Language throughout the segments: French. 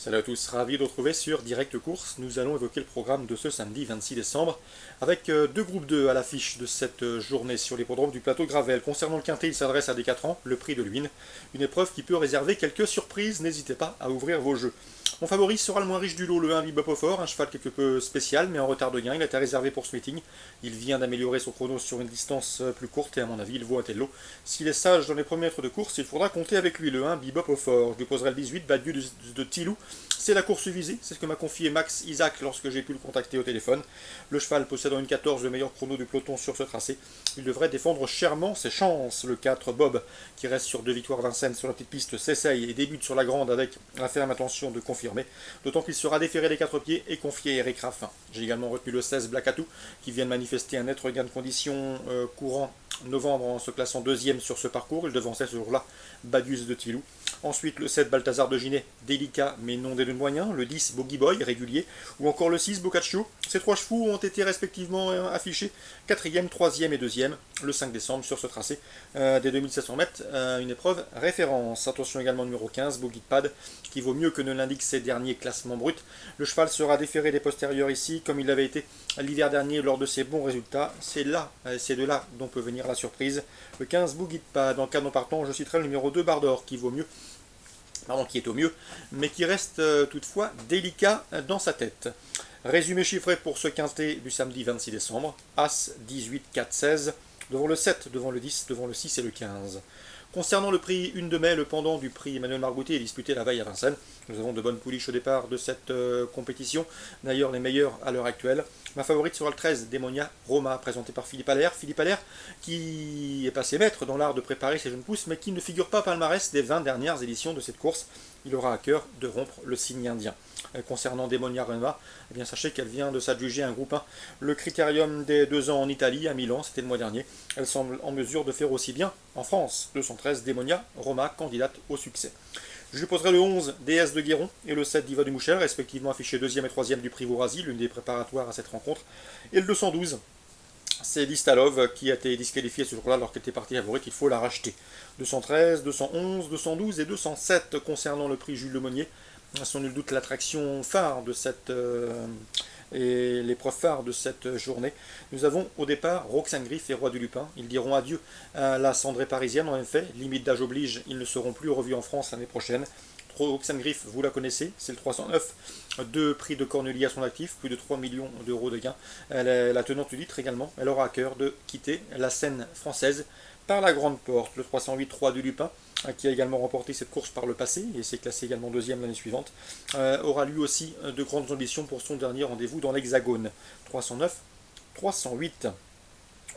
Salut à tous, ravi de vous retrouver sur Direct Course. Nous allons évoquer le programme de ce samedi 26 décembre avec deux groupes 2 à l'affiche de cette journée sur l'hippodrome du plateau de Gravel. Concernant le quintet, il s'adresse à des 4 ans, le prix de l'Huine, une épreuve qui peut réserver quelques surprises. N'hésitez pas à ouvrir vos jeux. Mon favori sera le moins riche du lot, le 1 Bebop au fort, un cheval quelque peu spécial mais en retard de gain. Il a été réservé pour ce meeting. Il vient d'améliorer son chrono sur une distance plus courte et à mon avis il vaut un tel lot. S'il est sage dans les premiers mètres de course, il faudra compter avec lui, le 1 Bebop au fort. Je lui poserai le 18, Badieu de Tilou. C'est la course visée, c'est ce que m'a confié Max Isaac lorsque j'ai pu le contacter au téléphone. Le cheval possédant une 14, le meilleur chrono du peloton sur ce tracé. Il devrait défendre chèrement ses chances. Le 4 Bob, qui reste sur 2 victoires Vincennes sur la petite piste, s'essaye et débute sur la grande avec la ferme intention de confirmer. D'autant qu'il sera déféré des 4 pieds et confié à Eric Raffin. J'ai également retenu le 16 Blackatou, qui vient de manifester un net regain de condition courant novembre en se classant deuxième sur ce parcours. Il devançait ce jour-là Badius de Tilou. Ensuite, le 7 Balthazar de Ginet, délicat mais non des moyens. Le 10 Boggy Boy, régulier. Ou encore le 6 Boccaccio. Ces 3 chevaux ont été respectivement affichés 4e, 3e et 2e le 5 décembre sur ce tracé des 2700 mètres. Une épreuve référence. Attention également numéro 15, Boggy Pad, qui vaut mieux que ne l'indiquent ses derniers classements bruts. Le cheval sera déféré des postérieurs ici, comme il l'avait été l'hiver dernier lors de ses bons résultats. C'est de là dont peut venir la surprise. Le 15 Boggy Pad. En cas non partant, je citerai le numéro 2 Bardor, qui est au mieux, mais qui reste toutefois délicat dans sa tête. Résumé chiffré pour ce quintet du samedi 26 décembre. As, 18, 4, 16, devant le 7, devant le 10, devant le 6 et le 15. Concernant le prix 1 de mai, le pendant du prix Emmanuel Margoutier est disputé la veille à Vincennes. Nous avons de bonnes pouliches au départ de cette compétition, d'ailleurs les meilleures à l'heure actuelle. Ma favorite sera le 13, Démonia Roma, présenté par Philippe Allaire. Philippe Allaire qui est passé maître dans l'art de préparer ses jeunes pousses, mais qui ne figure pas au palmarès des 20 dernières éditions de cette course. Il aura à cœur de rompre le signe indien. Concernant Démonia Roma, eh bien, sachez qu'elle vient de s'adjuger un groupe 1. Le critérium des 2 ans en Italie, à Milan, c'était le mois dernier. Elle semble en mesure de faire aussi bien en France. 213, Démonia Roma, candidate au succès. Je lui poserai le 11, déesse de Guéron, et le 7, Diva du Mouchel, respectivement affichés 2e et 3e du prix Vourasi, l'une des préparatoires à cette rencontre. Et le 212, c'est Distalov qui a été disqualifié ce jour-là alors qu'elle était partie favorite, il faut la racheter. 213, 211, 212 et 207 concernant le prix Jules Lemonnier. Sans nul doute l'attraction phare de cette et l'épreuve phare de cette journée. Nous avons au départ Roxane Griff et Roi du Lupin. Ils diront adieu à la cendrée parisienne en effet. Limite d'âge oblige, ils ne seront plus revus en France l'année prochaine. Roxane Griff, vous la connaissez, c'est le 309. 2 prix de Cornelie à son actif, plus de 3 millions d'euros de gains. Elle est la tenante du titre également. Elle aura à cœur de quitter la scène française par la grande porte. Le 308 Roi du Lupin, qui a également remporté cette course par le passé et s'est classé également 2e l'année suivante, aura lui aussi de grandes ambitions pour son dernier rendez-vous dans l'Hexagone. 309, 308.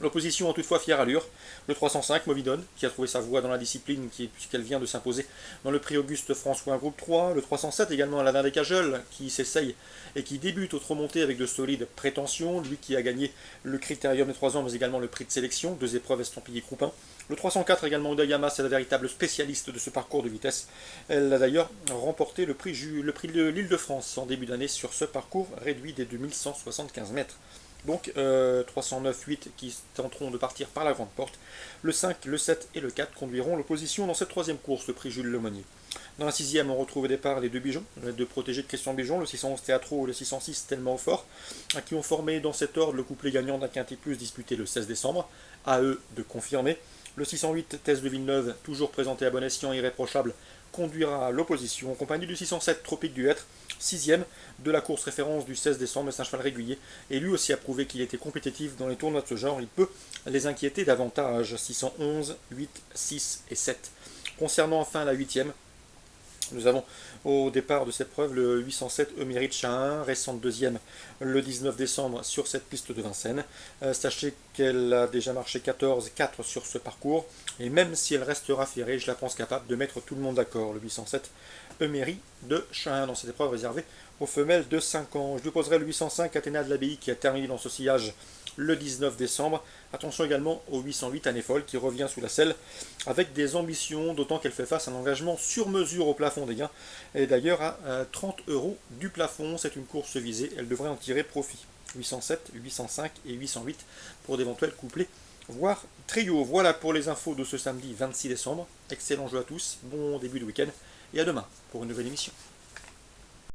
L'opposition a toutefois fière allure. Le 305, Movidone, qui a trouvé sa voie dans la discipline puisqu'elle vient de s'imposer dans le prix Auguste François, un groupe 3. Le 307 également, Alain des Cajoles, qui s'essaye et qui débute au remontées avec de solides prétentions. Lui qui a gagné le critérium des 3 ans, mais également le prix de sélection, 2 épreuves estampillées groupe 1. Le 304 également, Udayama, c'est la véritable spécialiste de ce parcours de vitesse. Elle a d'ailleurs remporté le prix de l'Île-de-France en début d'année sur ce parcours réduit des 2175 mètres. Donc 309, 8 qui tenteront de partir par la grande porte. Le 5, le 7 et le 4 conduiront l'opposition dans cette 3e course, le prix Jules Lemonnier. Dans la 6e, on retrouve au départ les 2 Bijon, les 2 protégés de Christian Bijon, le 611 Théâtro et le 606 Tellement au fort, qui ont formé dans cet ordre le couplet gagnant d'un quintet plus disputé le 16 décembre. À eux de confirmer. Le 608 Thèse de Villeneuve, toujours présenté à bon escient irréprochable, conduira l'opposition en compagnie du 607 Tropique du Hêtre, 6e de la course référence du 16 décembre, c'est un cheval régulier, et lui aussi a prouvé qu'il était compétitif dans les tournois de ce genre, il peut les inquiéter davantage. 611, 8, 6 et 7. Concernant enfin la 8e, nous avons au départ de cette preuve le 807 Eumérite Chahin, récente 2e le 19 décembre sur cette piste de Vincennes. Sachez qu'elle a déjà marché 14-4 sur ce parcours, et même si elle restera ferrée, je la pense capable de mettre tout le monde d'accord. Le 807 Eumérite de Chahin dans cette épreuve réservée aux femelles de 5 ans. Je lui poserai le 805 Athéna de l'Abbaye qui a terminé dans ce sillage le 19 décembre. Attention également au 808 Année Folle qui revient sous la selle avec des ambitions, d'autant qu'elle fait face à un engagement sur mesure au plafond des gains. Et d'ailleurs à 30 € du plafond, c'est une course visée, elle devrait en tirer profit. 807, 805 et 808 pour d'éventuels couplets, voire trio. Voilà pour les infos de ce samedi 26 décembre. Excellent jeu à tous, bon début de week-end et à demain pour une nouvelle émission.